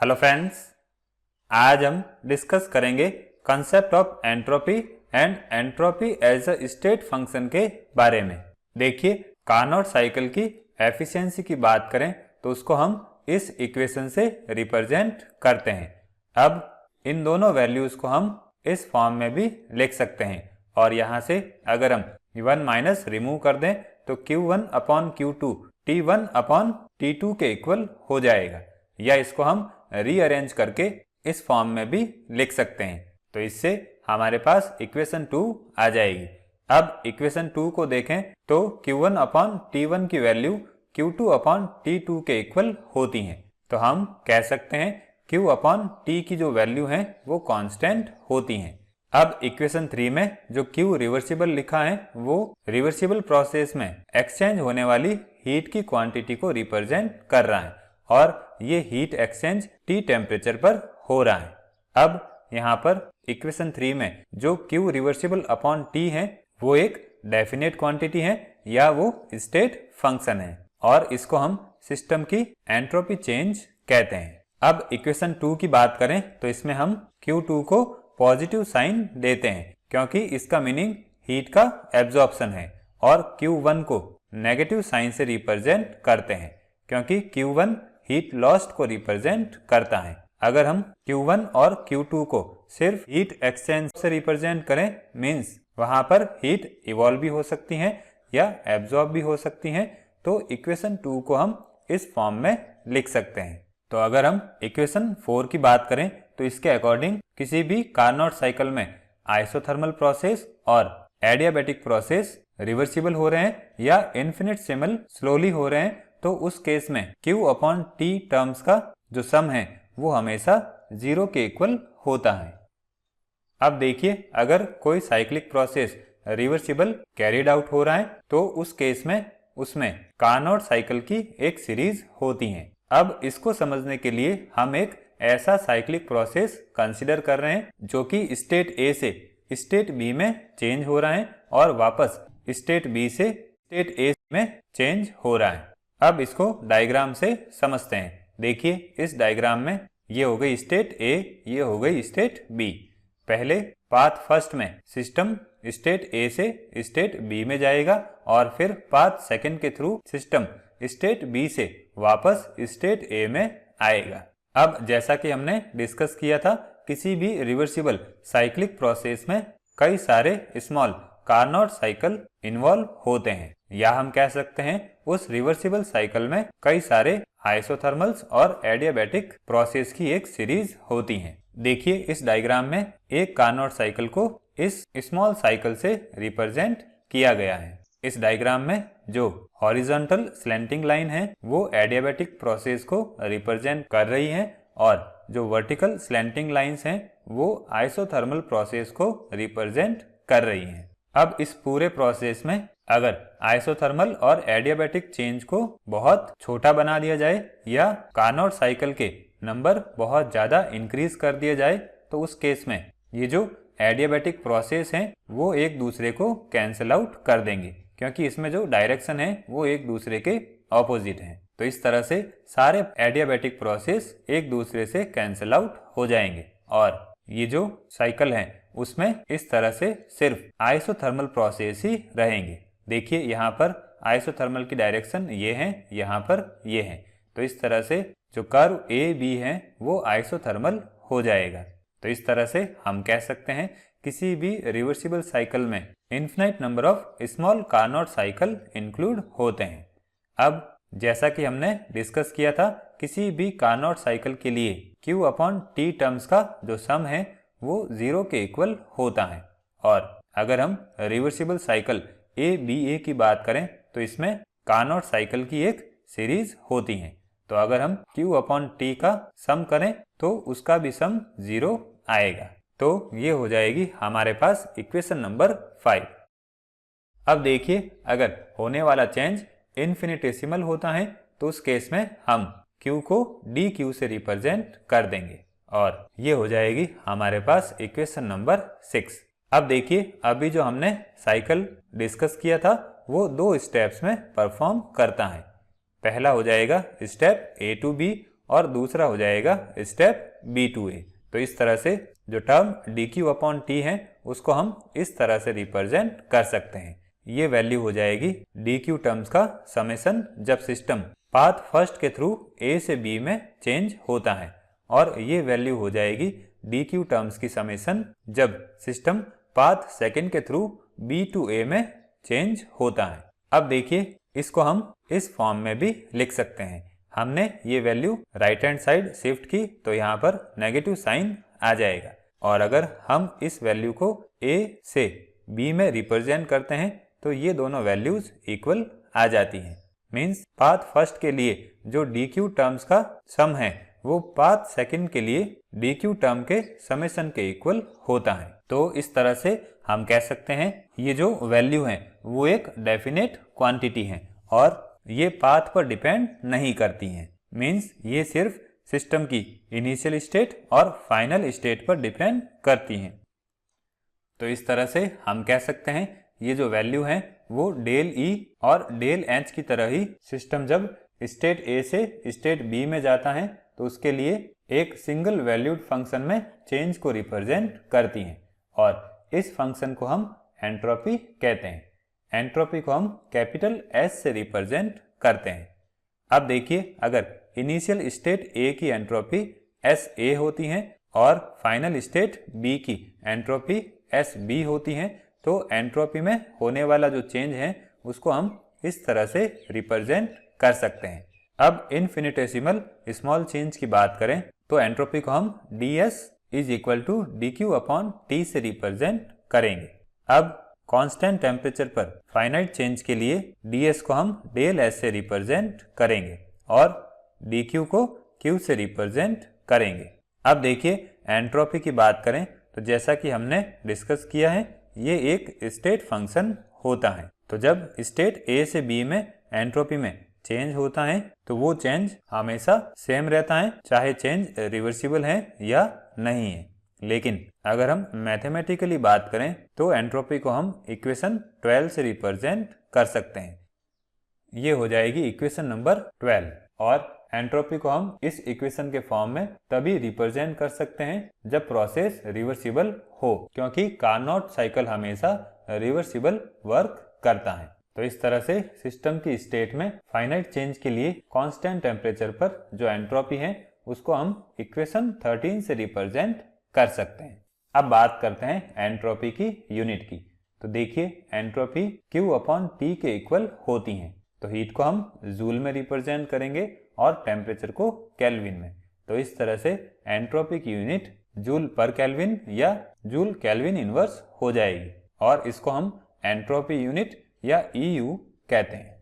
Hello friends, आज हम discuss करेंगे concept of entropy and entropy as a state function के बारे में। देखिए, कार्नोट साइकिल की एफिशिएंसी की बात करें तो उसको हम इस इक्वेशन से रिप्रेजेंट करते हैं। अब इन दोनों वैल्यूज को हम इस फॉर्म में भी लिख सकते हैं और यहाँ से अगर हम 1 माइनस रिमूव कर दें तो Q1 upon Q2 T1 upon T2 के इक्वल हो जाएगा, या इसको हम रीअरेंज करके इस फॉर्म में भी लिख सकते हैं। तो इससे हमारे पास इक्वेशन 2 आ जाएगी। अब इक्वेशन 2 को देखें तो Q1 अपॉन T1 की वैल्यू Q2 अपॉन T2 के इक्वल होती हैं। तो हम कह सकते हैं Q अपॉन T की जो वैल्यू है वो कांस्टेंट होती हैं। अब इक्वेशन 3 में जो Q रिवर्सिबल लिखा है वो रिवर्सिबल प्रोसेस में एक्सचेंज होने वाली हीट की क्वांटिटी को रिप्रेजेंट कर रहा है और ये हीट एक्सचेंज T टेम्परेचर पर हो रहा है। अब यहाँ पर इक्वेशन 3 में जो Q रिवर्सिबल अपॉन T है वो एक डेफिनेट क्वांटिटी है या वो स्टेट फंक्शन है और इसको हम सिस्टम की एंट्रोपी चेंज कहते हैं। अब इक्वेशन 2 की बात करें तो इसमें हम Q2 को पॉजिटिव साइन देते हैं क्योंकि इसका मीनिंग हीट का एब्जॉर्प्शन है और Q1 को नेगेटिव साइन से रिप्रेजेंट करते हैं क्योंकि Q1 हीट लॉस्ट को रिप्रेजेंट करता है। अगर हम Q1 और Q2 को सिर्फ हीट एक्सचेंज से रिप्रेजेंट करें मींस वहां पर हीट इवॉल्व भी हो सकती है या एब्जॉर्ब भी हो सकती है, तो इक्वेशन 2 को हम इस फॉर्म में लिख सकते हैं। तो अगर हम इक्वेशन 4 की बात करें तो इसके अकॉर्डिंग किसी भी कार्नोट साइकिल में आइसोथर्मल प्रोसेस और एडियाबैटिक प्रोसेस रिवर्सिबल हो रहे हैं या इन्फिनिटेसिमल स्लोली हो रहे हैं तो उस केस में Q अपॉन T टर्म्स का जो सम है वो हमेशा 0 के इक्वल होता है। अब देखिए, अगर कोई cyclic process reversible carried out हो रहा है तो उस केस में उसमें कार्नोट साइकिल की एक सीरीज होती है। अब इसको समझने के लिए हम एक ऐसा साइक्लिक प्रोसेस कंसिडर कर रहे हैं जो कि स्टेट A से स्टेट B में चेंज हो रहा है और वापस स्टेट B से स्टेट A में चेंज हो रहा है। अब इसको डायग्राम से समझते हैं। देखिए, इस डायग्राम में ये हो गई स्टेट A, ये हो गई स्टेट B। पहले पाथ फर्स्ट में सिस्टम स्टेट A से स्टेट B में जाएगा और फिर पाथ सेकंड के थ्रू सिस्टम स्टेट B से वापस स्टेट A में आएगा। अब जैसा कि हमने डिस्कस किया था, किसी भी रिवर्सिबल साइक्लिक प्रोसेस में कई सारे स्मॉल कार्नोट साइकिल इन्वॉल्व होते हैं, या हम कह सकते हैं उस रिवर्सिबल साइकिल में कई सारे आइसोथर्मल्स और एडियाबैटिक प्रोसेस की एक सीरीज होती हैं। देखिए, इस डायग्राम में एक कार्नोट साइकिल को इस स्मॉल साइकिल से रिप्रेजेंट किया गया है। इस डायग्राम में जो हॉरिजॉन्टल स्लैंटिंग लाइन है वो एडियाबैटिक प्रोसेस को रिप्रेजेंट कर रही है और जो वर्टिकल स्लैंटिंग लाइंस हैं वो आइसोथर्मल प्रोसेस को रिप्रेजेंट कर रही हैं। अब इस पूरे प्रोसेस में अगर आइसोथर्मल और एडियाबैटिक चेंज को बहुत छोटा बना दिया जाए या कार्नोट साइकिल के नंबर बहुत ज्यादा इंक्रीज कर दिया जाए तो उस केस में ये जो एडियाबैटिक प्रोसेस हैं वो एक दूसरे को कैंसिल आउट कर देंगे क्योंकि इसमें जो डायरेक्शन है वो एक दूसरे के ऑपोजिट है। तो इस तरह से सारे एडियाबैटिक प्रोसेस एक दूसरे से कैंसिल आउट हो जाएंगे और ये जो साइकिल है उसमें इस तरह से सिर्फ आइसोथर्मल प्रोसेस ही रहेंगे। देखिए, यहाँ पर आइसोथर्मल की डायरेक्शन ये है, यहाँ पर ये है, तो इस तरह से जो कर्व AB है वो आइसोथर्मल हो जाएगा। तो इस तरह से हम कह सकते हैं किसी भी रिवर्सिबल साइकिल में infinite number of small Carnot cycle include होते हैं। अब जैसा कि हमने डिस्कस किया था, किसी भी कार्नोट साइकिल के लिए Q अपॉन T टर्म्स का जो सम है वो 0 के इक्वल होता है और अगर हम रिवर्सिबल साइकिल ABA की बात करें तो इसमें कार्नोट साइकिल की एक सीरीज होती है। तो अगर हम Q अपॉन T का सम करें तो उसका भी सम 0 आएगा। तो ये हो जाएगी हमारे पास इक्वेशन नंबर 5। अब देखिए, अगर होने वाला चेंज इन्फिनिटेसिमल होता है तो उस केस में हम Q को dQ से रिप्रेजेंट कर देंगे और ये हो जाएगी हमारे पास इक्वेशन नंबर 6। अब देखिए, अभी जो हमने साइकिल डिस्कस किया था वो 2 स्टेप्स में परफॉर्म करता है। पहला हो जाएगा स्टेप A to B और दूसरा हो जाएगा स्टेप B2A। तो इस तरह से जो टर्म dq/t है उसको हम इस तरह से रिप्रेजेंट कर सकते हैं। ये वैल्यू हो जाएगी dq टर्म्स का समेशन जब सिस्टम पाथ फर्स्ट के थ्रू A से B में चेंज होता है, और ये वैल्यू हो जाएगी dq टर्म्स की समेशन जब सिस्टम पाथ सेकंड के थ्रू B to A में चेंज होता है। अब देखिए इसको हम इस फॉर्म में भी लिख सकते हैं। हमने ये value right hand side shift की तो यहाँ पर नेगेटिव साइन आ जाएगा, और अगर हम इस वैल्यू को A से B में रिप्रेजेंट करते हैं तो ये दोनों वैल्यूज इक्वल आ जाती हैं। मीन्स पाथ फर्स्ट के लिए जो dq टर्म्स का सम है वो पाथ सेकंड के लिए dq टर्म के समेशन के इक्वल होता है। तो इस तरह से हम कह सकते हैं ये जो वैल्यू है वो एक डेफिनेट क्वांटिटी है और ये पाथ पर डिपेंड नहीं करती हैं। मीन्स ये सिर्फ सिस्टम की इनिशियल स्टेट और फाइनल स्टेट पर डिपेंड करती हैं। तो इस तरह से हम कह सकते हैं ये जो वैल्यू है वो डेल E और डेल H की तरह ही सिस्टम जब स्टेट A से स्टेट B में जाता है तो उसके लिए एक सिंगल वैल्यूड फंक्शन में चेंज को रिप्रेजेंट करती हैं, और इस फंक्शन को हम एंट्रोपी कहते हैं। एंट्रोपी को हम कैपिटल S से रिप्रेजेंट करते हैं। अब देखिए अगर इनिशियल स्टेट A की एंट्रोपी SA होती है और फाइनल स्टेट B की एंट्रोपी SB होती है तो एंट्रोपी में होने वाला जो चेंज है उसको हम इस तरह से रिप्रेजेंट कर सकते हैं। अब इनफिनिटेसिमल स्मॉल चेंज की बात करें तो एंट्रोपी को हम ds = dq/t से रिप्रेजेंट करेंगे। अब कांस्टेंट टेम्परेचर पर फाइनाइट चेंज के लिए ds को हम डेल S से रिप्रेजेंट करेंगे और dq को q से रिप्रेजेंट करेंगे। अब देखिए एंट्रोपी की बात करें तो जैसा कि हमने डिस्कस किया है ये एक स्टेट फंक्शन होता है। तो जब स्टेट A से B में एंट्रोपी में चेंज होता है तो वो चेंज हमेशा सेम रहता है, चाहे चेंज रिवर्सिबल है या नहीं है। लेकिन अगर हम मैथमेटिकली बात करें तो एंट्रोपी को हम इक्वेशन 12 से रिप्रेजेंट कर सकते हैं। ये हो जाएगी इक्वेशन नंबर 12, और एंट्रोपी को हम इस इक्वेशन के फॉर्म में तभी रिप्रेजेंट कर सकते हैं जब प्रोसेस रिवर्सिबल हो, क्योंकि कार्नोट साइकिल हमेशा रिवर्सिबल वर्क करता है। तो इस तरह से सिस्टम की स्टेट में फाइनाइट चेंज के लिए कांस्टेंट टेम्परेचर पर जो एंट्रोपी है उसको हम इक्वेशन 13 से रिप्रेजेंट कर सकते हैं। अब बात करते हैं एंट्रोपी की यूनिट की। तो देखिए एंट्रोपी Q/T के इक्वल होती हैं। तो हीट को हम जूल में रिप्रेजेंट करेंगे और टेम्परेचर को केल्विन में। तो इस तरह से एंट्रोपी की यूनिट जूल पर केल्विन या जूल केल्विन इनवर्स हो जाएगी, और इसको हम एंट्रोपी यूनिट या EU कहते हैं।